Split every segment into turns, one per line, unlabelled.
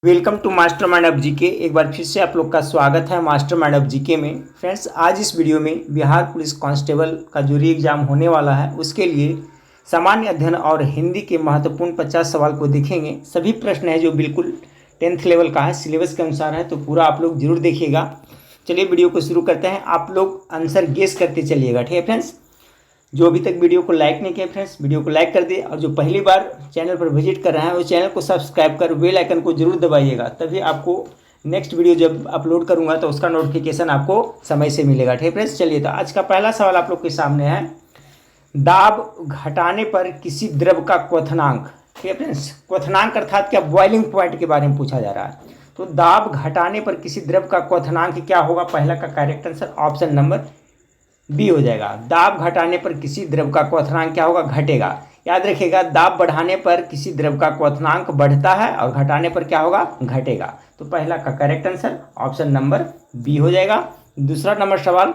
Welcome to Master Mind of GK. एक बार फिर से आप लोग का स्वागत है मास्टर माइंड ऑफ जीके में। फ्रेंड्स, आज इस वीडियो में बिहार पुलिस कांस्टेबल का जो री एग्ज़ाम होने वाला है उसके लिए सामान्य अध्ययन और हिंदी के महत्वपूर्ण 50 सवाल को देखेंगे। सभी प्रश्न है जो बिल्कुल 10th लेवल का है, सिलेबस के अनुसार है, तो पूरा आप लोग जरूर देखिएगा। चलिए वीडियो को शुरू करते हैं। आप लोग आंसर गेस करते चलिएगा, ठीक है फ्रेंड्स। जो अभी तक वीडियो को लाइक नहीं किया फ्रेंड्स, वीडियो को लाइक कर दे, और जो पहली बार चैनल पर विजिट कर रहे हैं वो चैनल को सब्सक्राइब कर बेल आइकन को जरूर दबाइएगा, तभी आपको नेक्स्ट वीडियो जब अपलोड करूंगा तो उसका नोटिफिकेशन आपको समय से मिलेगा, ठीक है फ्रेंड्स। चलिए, तो आज का पहला सवाल आप लोग के सामने है, दाब घटाने पर किसी द्रव का क्वथनांक, ठीक है फ्रेंड्स। क्वथनांक अर्थात क्या, बॉइलिंग पॉइंट के बारे में पूछा जा रहा है। तो दाब घटाने पर किसी द्रव का क्वथनांक क्या होगा? पहला का correct answer option number B हो जाएगा। दाब घटाने पर किसी द्रव का क्वथनांक क्या होगा? घटेगा। याद रखिएगा, दाब बढ़ाने पर किसी द्रव का क्वथनांक बढ़ता है और घटाने पर क्या होगा? घटेगा। तो पहला का correct answer option number B हो जाएगा। दूसरा नंबर सवाल,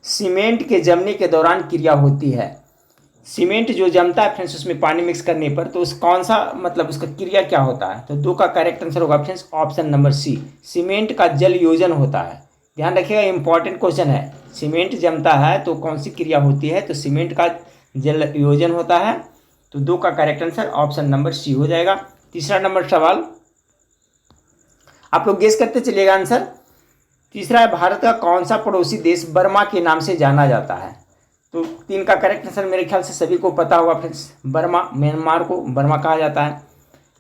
सीमेंट के जमने के दौरान क्रिया होती है। सीमेंट जो जमता है फ्रेंड्स उसमें पानी मिक्स करने पर, तो उस कौन सा मतलब उसका क्रिया क्या होता है? तो दो का करेक्ट आंसर होगा friends option number C, cement का जल योजन होता है। ध्यान रखिएगा, इंपॉर्टेंट क्वेश्चन है। सीमेंट जमता है तो कौन सी क्रिया होती है? तो सीमेंट का जल योजन होता है। तो दो का correct answer option number C हो जाएगा। तीसरा नंबर सवाल, आप लोग गेस करते चलिएगा आंसर। तीसरा है, भारत का कौन सा पड़ोसी देश बर्मा के नाम से जाना जाता है? तो तीन का करेक्ट आंसर मेरे ख्याल से सभी को पता होगा फ्रेंड्स, बर्मा, म्यांमार को बर्मा कहा जाता है।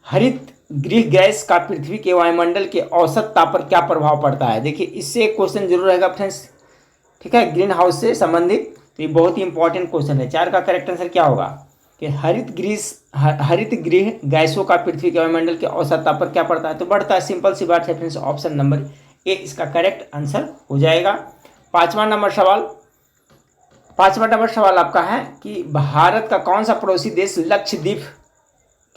हरित गृह गैस का पृथ्वी के वायुमंडल के औसत ताप पर क्या प्रभाव पड़ता है? देखिए, इससे एक क्वेश्चन जरूर रहेगा फ्रेंड्स, ठीक है, ग्रीन हाउस से संबंधित। तो ये बहुत ही इंपॉर्टेंट क्वेश्चन है। चार का करेक्ट आंसर क्या होगा कि हरित गृह गैसों का पृथ्वी के वायुमंडल के औसत ताप पर क्या पड़ता है? तो बढ़ता है। सिंपल सी बात है फ्रेंड्स, ऑप्शन नंबर ए इसका करेक्ट आंसर हो जाएगा। पांचवा नंबर सवाल आपका है कि भारत का कौन सा पड़ोसी देश लक्षद्वीप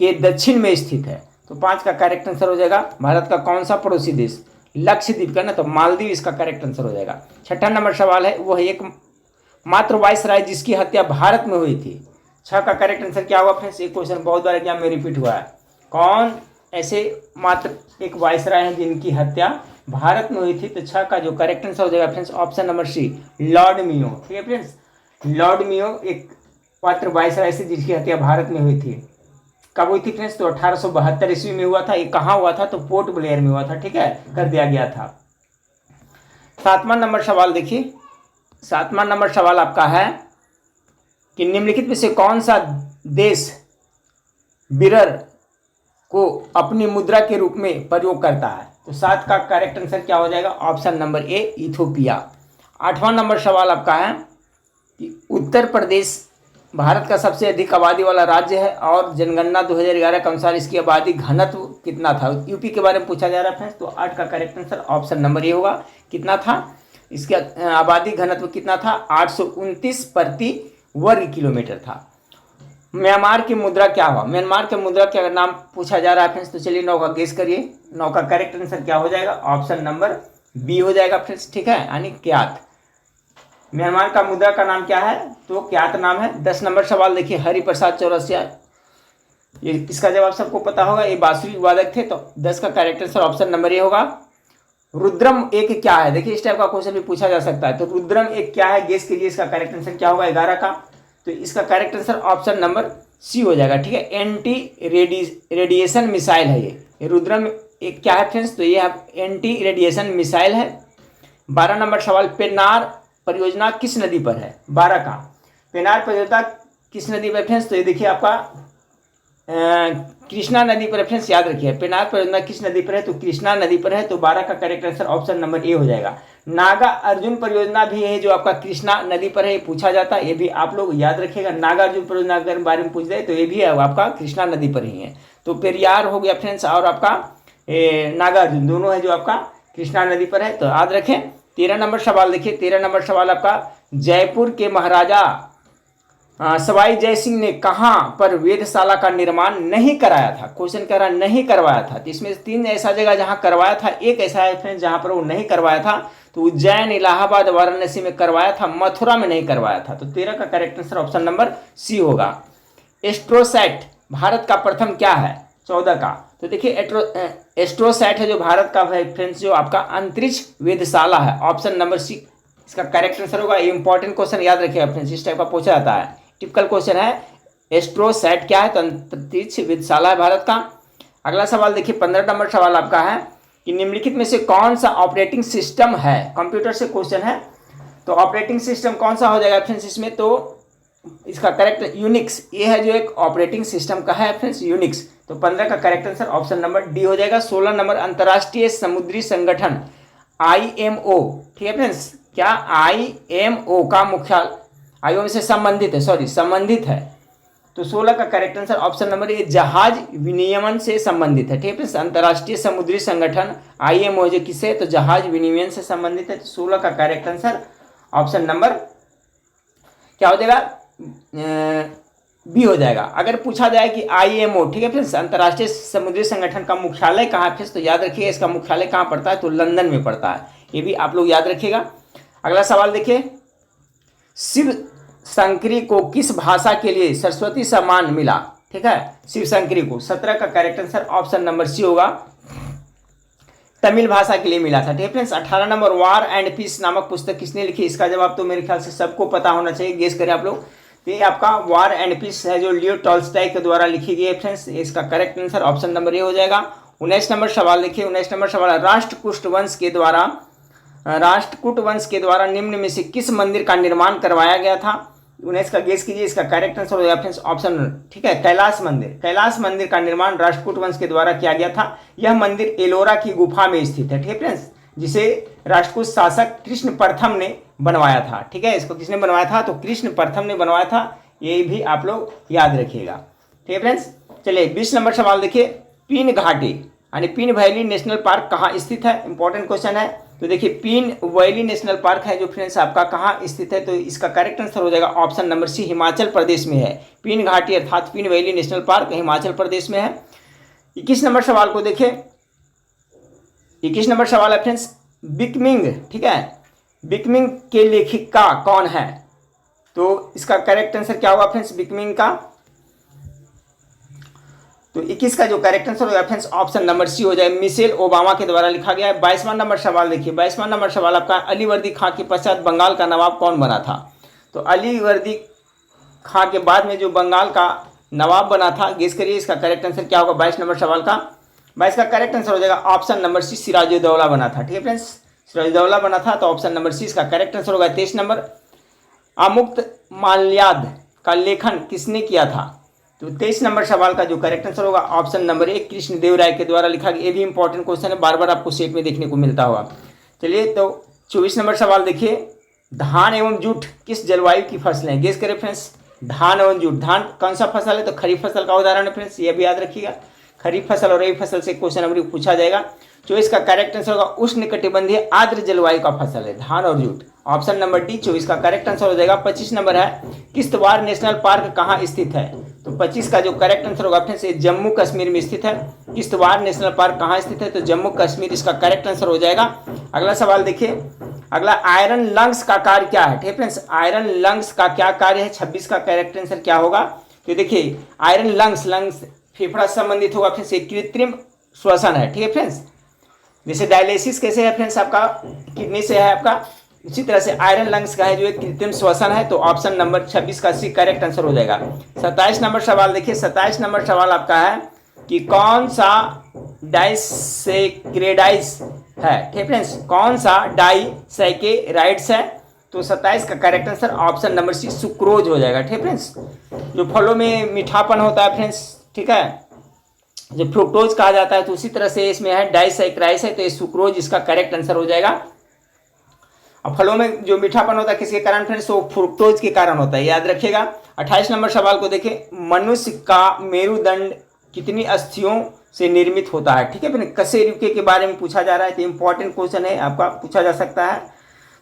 के दक्षिण में स्थित है? तो पांच का करेक्ट आंसर हो जाएगा, भारत का कौन सा पड़ोसी देश लक्षद्वीप का ना, तो मालदीव इसका करेक्ट आंसर हो जाएगा। छठा नंबर सवाल है, वह एक मात्र वायसराय जिसकी हत्या भारत में हुई थी। छह का करेक्ट आंसर क्या होगा फ्रेंड्स? एक क्वेश्चन बहुत बार एग्जाम में रिपीट हुआ है। कौन ऐसे मात्र एक वायसराय हैं जिनकी हत्या भारत में हुई थी? तो छह का जो करेक्ट आंसर हो जाएगा friends option number C, Lord Mayo, ठीक है फ्रेंड्स। लॉर्ड मियो एक मात्र वायसराय से जिसकी हत्या भारत में हुई थी। कब हुई थी फ्रेंड्स? तो 1872 ईस्वी में हुआ था। ये कहाँ हुआ था? तो पोर्ट ब्लेयर में हुआ था, ठीक है, कर दिया गया था। सातवां नंबर सवाल देखिए, सातवां नंबर सवाल आपका है कि निम्नलिखित में से कौन सा देश बिरर को अपनी मुद्रा के रूप में प्रयोग करता है? तो सात का करेक्ट आंसर क्या हो जाएगा? ऑप्शन नंबर ए, इथोपिया। आठवां नंबर सवाल आपका है कि उत्तर प्रदेश भारत का सबसे अधिक आबादी वाला राज्य है और जनगणना 2011 के अनुसार इसकी आबादी घनत्व कितना था? यूपी के बारे में पूछा जा रहा है फ्रेंड्स। तो आठ का करेक्ट आंसर ऑप्शन नंबर ए होगा। कितना था इसका आबादी घनत्व? कितना था? 829 प्रति वर्ग किलोमीटर था। म्यांमार की मुद्रा क्या हुआ? म्यांमार के मुद्रा का नाम पूछा जा रहा है फ्रेंड्स। तो चलिए, 9 का गेस करिए। 9 का करेक्ट आंसर क्या हो जाएगा? ऑप्शन नंबर बी हो जाएगा फ्रेंड्स, ठीक है, यानी क्यात। म्यांमार का मुद्रा का नाम क्या है? तो क्यात नाम है। 10 नंबर सवाल देखिए, हरिप्रसाद चौरसिया, ये इसका जवाब सबको पता होगा, ये बांसुरी वादक थे। तो 10 का करेक्ट आंसर ऑप्शन नंबर ए होगा। रुद्रम एक क्या है? देखिए, इस टाइप का क्वेश्चन भी पूछा जा सकता है। तो रुद्रम एक क्या है, गेस कीजिए। इसका करेक्ट आंसर क्या होगा? 11 का। तो इसका correct answer option number C हो जाएगा, ठीक है, एंटी रेडिएशन मिसाइल है ये रुद्रम एक क्या है फ्रेंड्स? तो ये एंटी रेडिएशन मिसाइल है। 12 नंबर सवाल, पेन्नार परियोजना किस नदी पर है? 12 का पेनार परियोजना किस नदी पर फ्रेंड्स? तो ये देखिए आपका कृष्णा नदी पर फ्रेंड्स, याद रखिए पेनार परियोजना किस नदी पर है? तो कृष्णा नदी पर है। तो 12 का करेक्ट आंसर ऑप्शन नंबर ए हो जाएगा। नागा अर्जुन परियोजना भी है जो आपका कृष्णा नदी पर है, पूछा जाता है, ये भी आप लोग याद रखिएगा। नागा अर्जुन परियोजना के बारे में पूछ दे तो ये भी है आपका कृष्णा नदी पर ही है। तो पेरियार हो गया फ्रेंड्स, और आपका नागा अर्जुन दोनों है जो आपका कृष्णा नदी पर है, तो याद रखें। 13 नंबर सवाल देखिए, 13 नंबर सवाल आपका, जयपुर के महाराजा सवाई जय सिंह ने कहाँ पर वेधशाला का निर्माण नहीं कराया था? क्वेश्चन कह रहा नहीं करवाया था। तो इसमें 3 ऐसा जगह जहाँ करवाया था, एक ऐसा है फ्रेंड्स जहाँ पर वो नहीं करवाया था। तो उज्जैन, इलाहाबाद, वाराणसी में करवाया था, मथुरा में नहीं करवाया था। तो 13 का correct answer option number C होगा। एस्ट्रोसैट भारत का प्रथम क्या है? 14 का। तो देखिए एस्ट्रोसैट है जो भारत का है फ्रेंड्स, जो आपका अंतरिक्ष वेधशाला है। ऑप्शन नंबर सी इसका करेक्ट आंसर होगा। इंपॉर्टेंट क्वेश्चन याद रखिएगा फ्रेंड्स, इस टाइप का पूछा जाता है, टिपिकल क्वेश्चन है। एस्ट्रोसैट क्या है? तो अंतरिक्ष वेधशाला है भारत का। अगला सवाल देखिए, 15 नंबर सवाल आपका है कि निम्नलिखित में से कौन सा ऑपरेटिंग सिस्टम है? कंप्यूटर से क्वेश्चन है, तो ऑपरेटिंग सिस्टम कौन सा हो जाएगा फ्रेंड्स इसमें? तो इसका करेक्ट यूनिक्स, ये है जो एक ऑपरेटिंग सिस्टम का है फ्रेंड्स, यूनिक्स। तो 15 का correct answer option number D हो जाएगा। 16 नंबर अंतर्राष्ट्रीय समुद्री संगठन IMO, ठीक है फ्रेंड्स, क्या IMO का मुख्यालय IMO से संबंधित है, सॉरी संबंधित है। तो 16 का करेक्ट आंसर ऑप्शन नंबर ए जहाज विनियमन से संबंधित है, ठीक है। अंतर्राष्ट्रीय समुद्री संगठन IMO जो किससे? तो जहाज विनियमन से संबंधित है। तो 16 का करेक्ट आंसर ऑप्शन नंबर क्या हो जाएगा? बी हो जाएगा। अगर पूछा जाए कि IMO, ठीक है फ्रेंड्स, अंतर्राष्ट्रीय समुद्री संगठन का मुख्यालय कहाँ है फ्रेंड्स, तो याद रखिएगा इसका मुख्यालय कहाँ पड़ता है? तो लंदन में पड़ता है, ये भी आप लोग याद रखिएगा। अगला सवाल देखिए, शिव शंकरी को किस भाषा के लिए सरस्वती सम्मान मिला? ठीक है, शिव शंकरी को। 17 का correct answer option number C होगा, तमिल भाषा के लिए मिला था, ठीक है फ्रेंड्स। 18 नंबर वार एंड पीस नामक पुस्तक किसने लिखी? इसका जवाब तो मेरे ख्याल से सबको पता होना चाहिए, गेस करें आप लोग। तो ये आपका वार एंड पीस है जो लियो टॉल्स्टॉय के द्वारा लिखी गई है फ्रेंड्स। इसका करेक्ट आंसर ऑप्शन नंबर ए हो जाएगा। 19 नंबर सवाल देखिए, 19 नंबर सवाल, राष्ट्रकूट वंश के द्वारा निम्न में से किस मंदिर का निर्माण करवाया गया था? 19 का गेस कीजिए, इसका करेक्ट आंसर हो जाएगा फ्रेंड्स ऑप्शन, ठीक है, कैलाश मंदिर। कैलाश मंदिर का निर्माण राष्ट्रकूट वंश के द्वारा किया गया था। यह मंदिर एलोरा की गुफा में स्थित है, ठीक है फ्रेंड्स, जिसे राष्ट्रकूट शासक कृष्ण प्रथम ने बनवाया था, ठीक है। इसको किसने बनवाया था? तो कृष्ण प्रथम ने बनवाया था, ये भी आप लोग याद रखिएगा, ठीक है फ्रेंड्स। चलिए 20 नंबर सवाल देखिए, पीन घाटी यानी पीन वैली नेशनल पार्क कहाँ स्थित है? इंपॉर्टेंट क्वेश्चन है। तो देखिए पीन वैली नेशनल पार्क है जो फ्रेंड्स आपका कहाँ स्थित है? तो इसका करेक्ट आंसर हो जाएगा ऑप्शन नंबर सी, हिमाचल प्रदेश में है। पीन घाटी अर्थात पीन valley national park Himachal Pradesh में है। 21 नंबर सवाल को देखिए, 21 नंबर सवाल है फ्रेंड्स, बिकमिंग, ठीक है, बिकमिंग के लेखिका कौन है? तो इसका करेक्ट आंसर क्या होगा फ्रेंड्स बिकमिंग का? तो 21 का जो करेक्ट आंसर होगा फ्रेंड्स ऑप्शन नंबर सी हो जाए, मिशेल ओबामा के द्वारा लिखा गया है। 22वां नंबर सवाल देखिए, 22वां नंबर सवाल आपका, अली वर्दी खां के पश्चात बंगाल का नवाब कौन बना था? तो अली वर्दी खां के बाद में जो बंगाल का नवाब बना था, गेस करिए इसका करेक्ट आंसर क्या होगा 22 नंबर सवाल का? 22 का करेक्ट आंसर हो जाएगा ऑप्शन नंबर सी, सिराजुद्दौला बना था, ठीक है फ्रेंड्स, सिराजुद्दौला बना था। तो ऑप्शन नंबर सी इसका करेक्ट आंसर होगा। 23 नंबर, अमुक्त माल्याद का लेखन किसने किया था? तो 23 नंबर सवाल का जो करेक्ट आंसर होगा ऑप्शन नंबर ए, कृष्णदेव राय के द्वारा लिखा गया। ये भी इंपॉर्टेंट क्वेश्चन है, बार बार आपको सेट में देखने को मिलता होगा। चलिए तो 24 नंबर सवाल देखिए, धान एवं जूट किस जलवायु की फसलें हैं? गेस करें फ्रेंड्स, धान एवं जूट, धान कौन सा फसल है? तो खरीफ फसल का उदाहरण है फ्रेंड्स, ये भी याद रखिएगा। खरीफ फसल और रबी फसल से क्वेश्चन अभी पूछा जाएगा। 24 का करेक्ट आंसर होगा उष्णकटिबंधीय आर्द्र जलवायु का फसल है धान और जूट, ऑप्शन नंबर डी 24 का करेक्ट आंसर हो जाएगा। 25 नंबर है, किश्तवाड़ नेशनल पार्क कहाँ स्थित है? तो 25 का जो करेक्ट आंसर होगा फ्रेंड्स ये जम्मू कश्मीर में स्थित है। किश्तवाड़ नेशनल पार्क कहाँ स्थित है? तो जम्मू कश्मीर इसका करेक्ट आंसर हो जाएगा। अगला सवाल देखिए, अगला आयरन लंग्स का कार्य क्या है? ठीक है फ्रेंड्स, आयरन लंग्स का क्या कार्य है? 26 का करेक्ट आंसर क्या होगा? तो देखिए आयरन लंग्स फेफड़ा से संबंधित होगा फ्रेंड्स, एक कृत्रिम श्वसन है, ठीक है फ्रेंड्स। जैसे डायलिसिस कैसे है फ्रेंड्स आपका किडनी से है आपका, इसी तरह से आयरन लंग्स का है जो एक कृत्रिम श्वसन है। तो ऑप्शन नंबर 26 का सी करेक्ट आंसर हो जाएगा। 27 नंबर सवाल देखिए, 27 नंबर सवाल आपका है कि कौन सा डाइसैकेराइड्स है? ठीक है फ्रेंड्स, कौन सा डाइसैकेराइड्स है? तो 27 का correct answer option number C sucrose हो जाएगा। ठीक है फ्रेंड्स, जो फलों में मीठापन होता है फ्रेंड्स, ठीक है, जो फ्रुक्टोज कहा जाता है, तो उसी तरह से इसमें है डाइसैकेराइड्स है, तो ये सुक्रोज इसका करेक्ट आंसर हो जाएगा। अब फलों में जो मीठापन होता है किसके कारण फ्रेंड्स? तो फ्रुक्टोज के कारण होता है, याद रखिएगा। 28 नंबर सवाल को देखें, मनुष्य का मेरुदंड कितनी अस्थियों से निर्मित होता है? ठीक है फ्रेंड्स, कशेरुकी के बारे में पूछा जा रहा है, तो इंपॉर्टेंट क्वेश्चन है, आपका पूछा जा सकता है।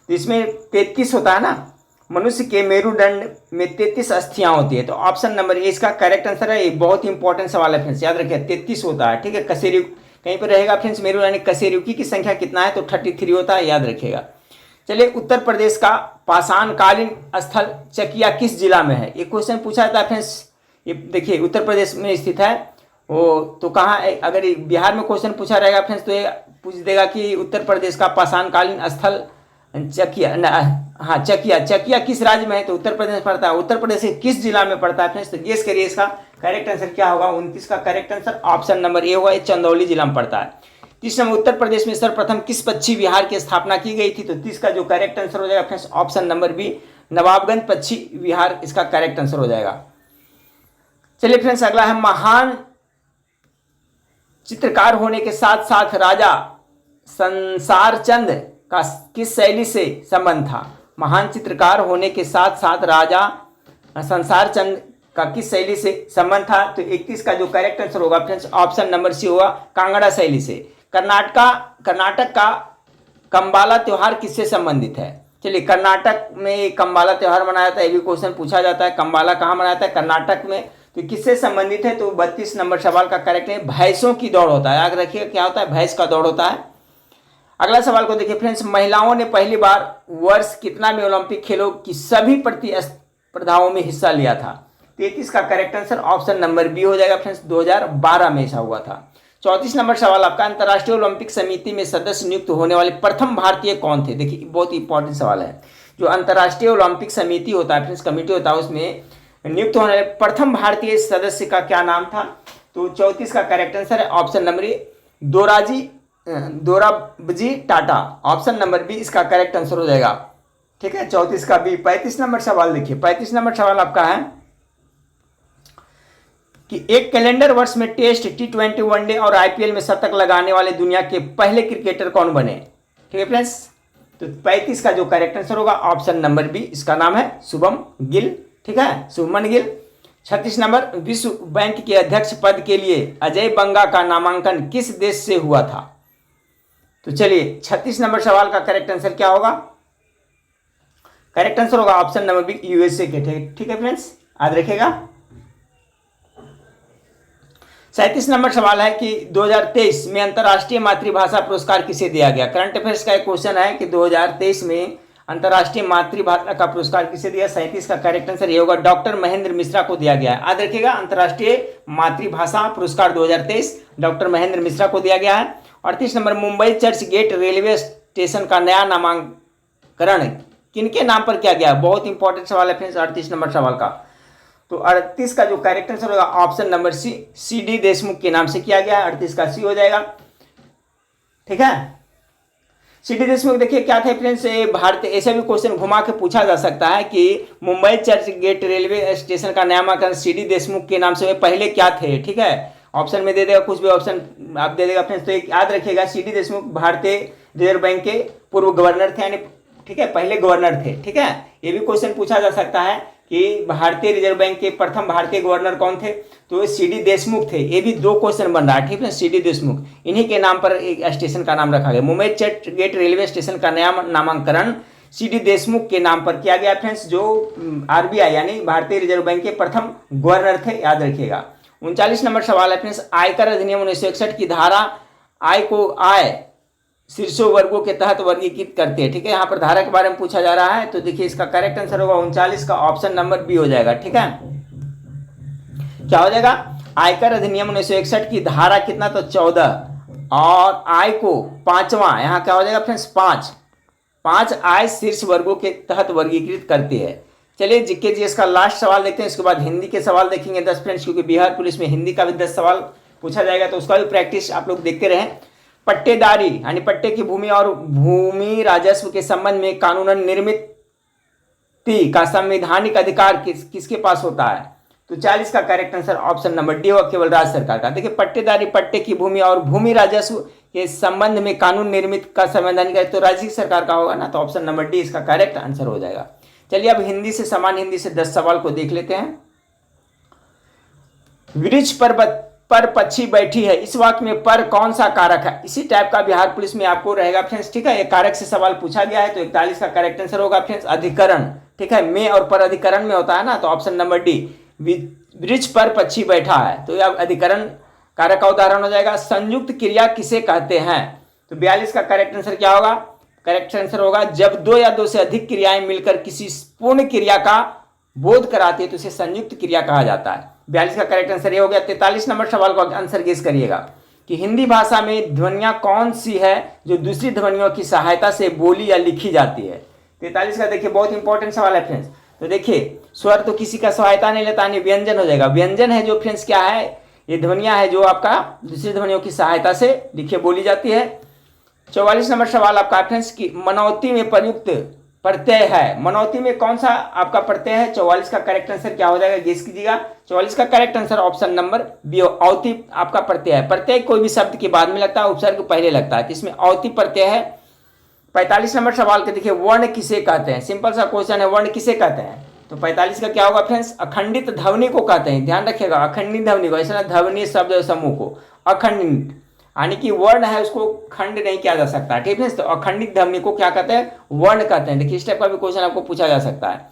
तो इसमें 33 होता है ना, मनुष्य के मेरुदंड में 33 अस्थियां होती है। तो ऑप्शन नंबर ए इसका करेक्ट आंसर है। ये बहुत इंपॉर्टेंट सवाल है फ्रेंड्स, याद रखिए 33 होता है। ठीक है, कशेरुकी कहीं पर रहेगा फ्रेंड्स, मेरुदंड कशेरुकी की संख्या कितना है? तो 33 होता है, याद रखिएगा। चलिए, उत्तर प्रदेश का पाषाणकालीन स्थल चकिया किस जिला में है? ये क्वेश्चन पूछा जाता है फ्रेंड्स। ये देखिए उत्तर प्रदेश में स्थित है, वो तो कहाँ अगर बिहार में क्वेश्चन पूछा रहेगा फ्रेंड्स तो ये पूछ देगा कि उत्तर प्रदेश का पाषाणकालीन स्थल चकिया हाँ चकिया किस राज्य में है, तो उत्तर प्रदेश में पड़ता है। उत्तर प्रदेश के किस जिला में पड़ता है फ्रेंड्स, तो गेस करिए इसका करेक्ट आंसर क्या होगा। 29 का करेक्ट आंसर ऑप्शन नंबर ए होगा, ये चंदौली जिला में पड़ता है। 30 नंबर उत्तर प्रदेश में सर्वप्रथम किस पक्षी विहार की स्थापना की गई थी, तो 30 का जो करेक्ट आंसर हो जाएगा friends option number B Nawabganj पक्षी विहार इसका करेक्ट आंसर हो जाएगा। चलिए फ्रेंड्स अगला है महान चित्रकार होने के साथ साथ राजा संसार चंद का किस शैली से संबंध था। महान चित्रकार होने के साथ साथ राजा संसार चंद का किस शैली से संबंध था, तो 31 का जो करेक्ट आंसर होगा फ्रेंड्स ऑप्शन नंबर सी होगा कांगड़ा शैली से। कर्नाटक का कंबाला त्योहार किससे संबंधित है। चलिए कर्नाटक में कंबाला त्योहार मनाया जाता है, ये भी क्वेश्चन पूछा जाता है। कंबाला कहाँ मनाया जाता है, कर्नाटक में, तो किससे संबंधित है, तो 32 नंबर सवाल का करेक्ट है भैंसों की दौड़ होता है। याद रखिएगा क्या होता है, भैंस का दौड़ होता है। अगला सवाल को देखिए फ्रेंड्स, महिलाओं ने पहली बार वर्ष कितना में ओलंपिक खेलों की सभी प्रतिस्पर्धाओं में हिस्सा लिया था। 33 का correct answer option number B हो जाएगा फ्रेंड्स 2012 में ऐसा हुआ था। 34 नंबर सवाल आपका, अंतर्राष्ट्रीय ओलंपिक समिति में सदस्य नियुक्त होने वाले प्रथम भारतीय कौन थे। देखिए बहुत इंपॉर्टेंट सवाल है। जो अंतर्राष्ट्रीय ओलंपिक समिति होता है फ्रेंड्स, कमेटी होता है, उसमें नियुक्त होने वाले प्रथम भारतीय सदस्य का क्या नाम था, तो 34 का करेक्ट आंसर है option number A Dorabji Tata, option number B इसका करेक्ट आंसर हो जाएगा। ठीक है 34 का बी। 35 नंबर सवाल देखिए, 35 नंबर सवाल आपका है कि एक कैलेंडर वर्ष में टेस्ट, T20, वनडे और IPL में शतक लगाने वाले दुनिया के पहले क्रिकेटर कौन बने। ठीक है फ्रेंड्स, तो 35 का जो करेक्ट आंसर होगा ऑप्शन नंबर बी, इसका नाम है शुभम गिल। ठीक है, शुभमन गिल। 36 नंबर, विश्व बैंक के अध्यक्ष पद के लिए अजय बंगा का नामांकन किस देश से हुआ था। तो चलिए 36 नंबर सवाल का करेक्ट आंसर क्या होगा, करेक्ट आंसर होगा ऑप्शन नंबर बी USA के। ठीक है फ्रेंड्स, याद रखिएगा। 37 नंबर सवाल है कि 2023 में अंतर्राष्ट्रीय मातृभाषा पुरस्कार किसे दिया गया। करंट अफेयर्स का एक क्वेश्चन है कि 2023 में अंतर्राष्ट्रीय मातृभाषा का पुरस्कार किसे दिया। 37 का करेक्ट आंसर ये होगा डॉक्टर महेंद्र मिश्रा को दिया गया है। याद रखिएगा अंतर्राष्ट्रीय मातृभाषा पुरस्कार 2023 डॉक्टर महेंद्र मिश्रा को दिया गया है। 38 number, Mumbai Churchgate railway station का नया नामकरण किनके नाम पर किया गया। बहुत इंपॉर्टेंट सवाल है फ्रेंड्स 38 नंबर सवाल का। तो 38 का जो करेक्ट आंसर होगा option number C CD Deshmukh के नाम से किया गया। 38 का सी हो जाएगा। ठीक है, CD देशमुख देखिए क्या थे फ्रेंड्स, भारत ऐसे भी क्वेश्चन घुमा के पूछा जा सकता है कि Mumbai Churchgate railway station का नामकरण CD देशमुख के नाम से पहले क्या थे। ठीक है, ऑप्शन में दे देगा, कुछ भी ऑप्शन आप दे देगा फ्रेंड्स। तो एक याद रखिएगा CD देशमुख भारतीय रिजर्व बैंक के पूर्व गवर्नर थे, यानी ठीक है पहले गवर्नर थे। ठीक है, ये भी क्वेश्चन पूछा जा सकता है कि भारतीय रिजर्व बैंक के प्रथम भारतीय गवर्नर कौन थे, तो CD देशमुख थे। ये भी दो क्वेश्चन बन रहा है। ठीक है, CD देशमुख, इन्हीं के नाम पर एक स्टेशन का नाम रखा गया। Mumbai Churchgate railway station का नया नामांकन CD देशमुख के नाम पर किया गया फ्रेंड्स, जो RBI यानी भारतीय रिजर्व बैंक के प्रथम गवर्नर थे। याद रखिएगा। 39 नंबर सवाल है फ्रेंड्स, आयकर अधिनियम 1961 की धारा आय को आय शीर्षों वर्गों के तहत वर्गीकृत करते हैं। ठीक है, यहाँ पर धारा के बारे में पूछा जा रहा है, तो देखिए इसका करेक्ट आंसर होगा 39 का ऑप्शन नंबर बी हो जाएगा। ठीक है, क्या हो जाएगा, आयकर अधिनियम 1961 की धारा कितना, तो 14 और आय को पांचवा, यहाँ क्या हो जाएगा फ्रेंड्स 5 आय शीर्ष वर्गों के तहत वर्गीकृत करते हैं। चलिए जीके जीएस का लास्ट सवाल देखते हैं, इसके बाद हिंदी के सवाल देखेंगे 10 फ्रेंड्स, क्योंकि बिहार पुलिस में हिंदी का भी 10 सवाल पूछा जाएगा, तो उसका भी प्रैक्टिस आप लोग देखते रहें। पट्टेदारी यानी पट्टे की भूमि और भूमि राजस्व के संबंध में कानूनन निर्मित का संवैधानिक अधिकार किसके पास होता है, तो 40 का correct answer option number D होगा, केवल राज्य सरकार का। देखिए पट्टेदारी, पट्टे की भूमि और भूमि राजस्व के संबंध में कानून निर्मित का संवैधानिक तो राज्य सरकार का होगा ना, तो ऑप्शन नंबर डी इसका करेक्ट आंसर हो जाएगा। चलिए अब हिंदी से समान हिंदी से 10 सवाल को देख लेते हैं। वृक्ष पर पक्षी बैठी है, इस वाक्य में पर कौन सा कारक है। इसी टाइप का बिहार पुलिस में आपको रहेगा फ्रेंड्स। ठीक है, एक कारक से सवाल पूछा गया है, तो 41 का करेक्ट आंसर होगा फ्रेंड्स अधिकरण। ठीक है, में और पर अधिकरण में होता है ना, तो ऑप्शन नंबर डी वृक्ष पर पक्षी बैठा है, तो यह अधिकरण कारक का उदाहरण हो जाएगा। संयुक्त क्रिया किसे कहते हैं, तो 42 का करेक्ट आंसर क्या होगा, करेक्ट आंसर होगा जब दो या दो से अधिक क्रियाएं मिलकर किसी पूर्ण क्रिया का बोध कराती है तो उसे संयुक्त क्रिया कहा जाता है। 42 का करेक्ट आंसर ये हो गया। 43 नंबर सवाल का आंसर गेस करिएगा कि हिंदी भाषा में ध्वनियाँ कौन सी है जो दूसरी ध्वनियों की सहायता से बोली या लिखी जाती है। 43 का देखिए बहुत इंपॉर्टेंट सवाल है फ्रेंड्स। तो देखिए स्वर तो किसी का सहायता नहीं लेता, नहीं व्यंजन हो जाएगा। व्यंजन है जो फ्रेंड्स क्या है, ये ध्वनियाँ है जो आपका दूसरी ध्वनियों की सहायता से लिखे बोली जाती है। 44 नंबर सवाल आपका फ्रेंड्स की मनौती में प्रयुक्त प्रत्यय है, मनौती में कौन सा आपका प्रत्यय है। 44 का करेक्ट आंसर क्या हो जाएगा गेस कीजिएगा। 44 का correct answer option number B औती आपका प्रत्यय है। प्रत्यय कोई भी शब्द के बाद में लगता है, उपसर्ग पहले लगता है, तो इसमें औती प्रत्यय है। 45 नंबर सवाल के देखिए वर्ण किसे कहते हैं, सिंपल सा क्वेश्चन है, वर्ण किसे कहते हैं। तो 45 का क्या होगा फ्रेंड्स, अखंडित ध्वनि को कहते हैं, ध्यान रखिएगा अखंडित ध्वनि को, ऐसा ध्वनि शब्द समूह को अखंडित, यानी कि वर्ण है उसको खंड नहीं किया जा सकता, ठीक है। तो अखंडित ध्वनि को क्या कहते हैं, वर्ण कहते हैं। देखिए इस टाइप का भी क्वेश्चन आपको पूछा जा सकता है।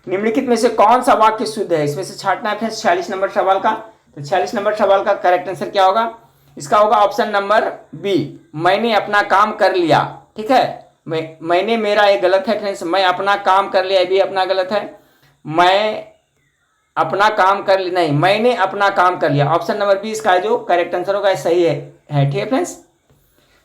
निम्नलिखित में से कौन सा वाक्य शुद्ध है, इसमें से छांटना है फ्रेंड्स 46 नंबर सवाल का। तो 46 नंबर सवाल का करेक्ट आंसर क्या होगा, इसका होगा ऑप्शन नंबर बी, मैंने अपना काम कर लिया, ठीक है। मैंने मेरा ये गलत है फ्रेंड्स, मैं अपना काम कर लिया ये भी अपना गलत है, मैं अपना काम कर लिया नहीं, मैंने अपना काम कर लिया, ऑप्शन नंबर बी इसका जो करेक्ट आंसर होगा सही है ठीक है फ्रेंड्स।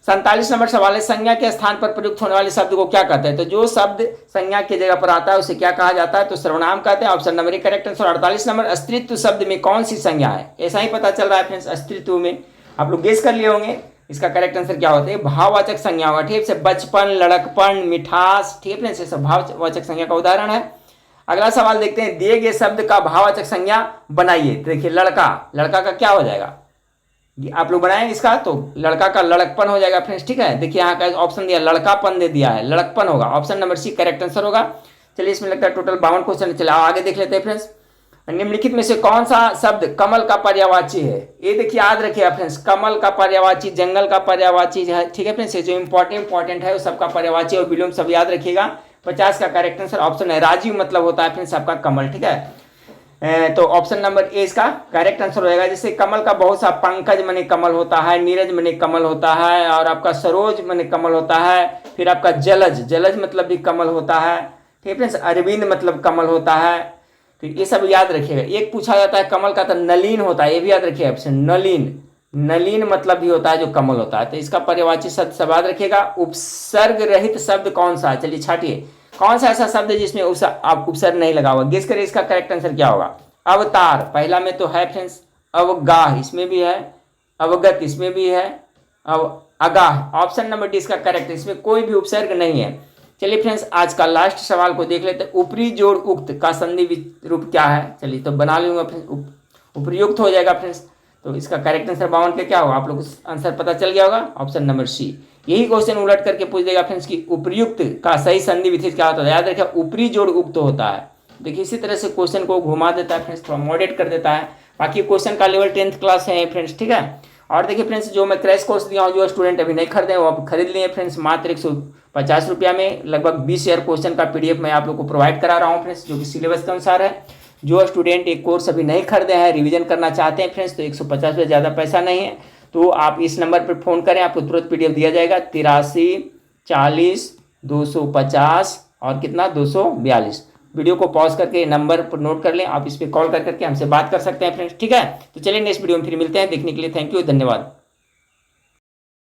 47 नंबर सवाल है संज्ञा के स्थान पर प्रयुक्त होने वाले शब्द को क्या कहते हैं। तो जो शब्द संज्ञा की जगह पर आता है उसे क्या कहा जाता है, तो सर्वनाम कहते हैं, option number A correct answer. 48 number अस्तित्व शब्द में कौन सी संज्ञा है, ऐसा ही पता चल रहा है फ्रेंड्स। अस्तित्व में आप लोग गेस कर लिए होंगे, इसका करेक्ट आंसर क्या होता है, भाववाचक संज्ञा होगा, ठीक है। बचपन, लड़कपन, मिठास, ठीक है फ्रेंड्स, ये सब भाववाचक संज्ञा का उदाहरण है। अगला सवाल देखते हैं, दिए गए शब्द का भाववाचक संज्ञा बनाइए। तो देखिए लड़का, लड़का का क्या हो जाएगा, आप लोग बनाएंगे इसका, तो लड़का का लड़कपन हो जाएगा फ्रेंड्स, ठीक है। देखिए यहाँ का ऑप्शन दिया लड़कापन दे दिया है, लड़कपन होगा, option number C correct answer होगा। चलिए इसमें लगता है टोटल 52 क्वेश्चन, चलिए आगे देख लेते हैं फ्रेंड्स। निम्नलिखित में से कौन सा शब्द कमल का पर्यायवाची है, ये देखिए याद रखिए फ्रेंड्स, कमल का पर्यायवाची, जंगल का पर्यायवाची है, ठीक है फ्रेंड्स। ये जो इंपॉर्टेंट है वो सबका पर्यायवाची और विलोम सब याद रखिएगा। 50 का करेक्ट आंसर ऑप्शन है राजीव, मतलब होता है फ्रेंड्स आपका कमल, ठीक है। तो ऑप्शन नंबर ए इसका करेक्ट आंसर होगा। जैसे कमल का बहुत सा पंकज मने कमल होता है, नीरज मने कमल होता है, और आपका सरोज मने कमल होता है, फिर आपका जलज, जलज मतलब भी कमल होता है, ठीक है फ्रेंड्स। अरविंद मतलब कमल होता है, तो ये सब याद रखिएगा। एक पूछा जाता है कमल का तो नलीन होता है, ये भी याद रखिएगा ऑप्शन नलीन, नलीन मतलब भी होता है जो कमल होता है, तो इसका पर्यायवाची शब्द सब याद रखिएगा। उपसर्ग रहित शब्द कौन सा है, चलिए छाटिए, कौन सा ऐसा शब्द है जिसमें आप उपसर्ग नहीं लगा हुआ, गेस करिए इसका करेक्ट आंसर क्या होगा। अवतार पहला में तो है फ्रेंड्स, अवगाह इसमें भी है, अवगत इसमें भी है, अगाह, ऑप्शन नंबर डी इसका करेक्ट, इसमें कोई भी उपसर्ग नहीं है। चलिए फ्रेंड्स आज का लास्ट सवाल को देख लेते हैं, ऊपरी जोड़ उक्त का संधि रूप क्या है। चलिए तो बना लूंगा फ्रेंड्स, उपयुक्त हो जाएगा फ्रेंड्स। तो इसका करेक्ट आंसर 52 का क्या होगा, आप लोग को आंसर पता चल गया होगा, ऑप्शन नंबर सी। यही क्वेश्चन उलट करके पूछ देगा फ्रेंड्स कि उपयुक्त का सही संधि विच्छेद क्या होता है, याद रखिए ऊपरी जोड़ उक्त होता है। देखिए इसी तरह से क्वेश्चन को घुमा देता है फ्रेंड्स, थोड़ा मॉडरेट कर देता है। बाकी क्वेश्चन का लेवल 10th क्लास है फ्रेंड्स, ठीक है। और देखिए फ्रेंड्स जो मैं क्रैश कोर्स दिया हूँ, जो स्टूडेंट अभी नहीं खरीदे वो आप खरीद लिए फ्रेंड्स, मात्र 150 रुपया में लगभग 20,000 क्वेश्चन का PDF मैं आप लोग को प्रोवाइड करा रहा हूँ फ्रेंड्स, जो कि सिलेबस के अनुसार है। जो स्टूडेंट एक कोर्स अभी नहीं खरीदे हैं, रिवीजन करना चाहते हैं फ्रेंड्स, तो 150 रुपये ज़्यादा पैसा नहीं है, तो आप इस नंबर पर फ़ोन करें, आपको तुरंत PDF दिया जाएगा। 83 40 250 और कितना 242। वीडियो को पॉज करके नंबर पर नोट कर लें, आप इस पर कॉल कर करके हमसे बात कर सकते हैं फ्रेंड्स, ठीक है। तो चलिए नेक्स्ट वीडियो में फिर मिलते हैं, देखने के लिए थैंक यू, धन्यवाद।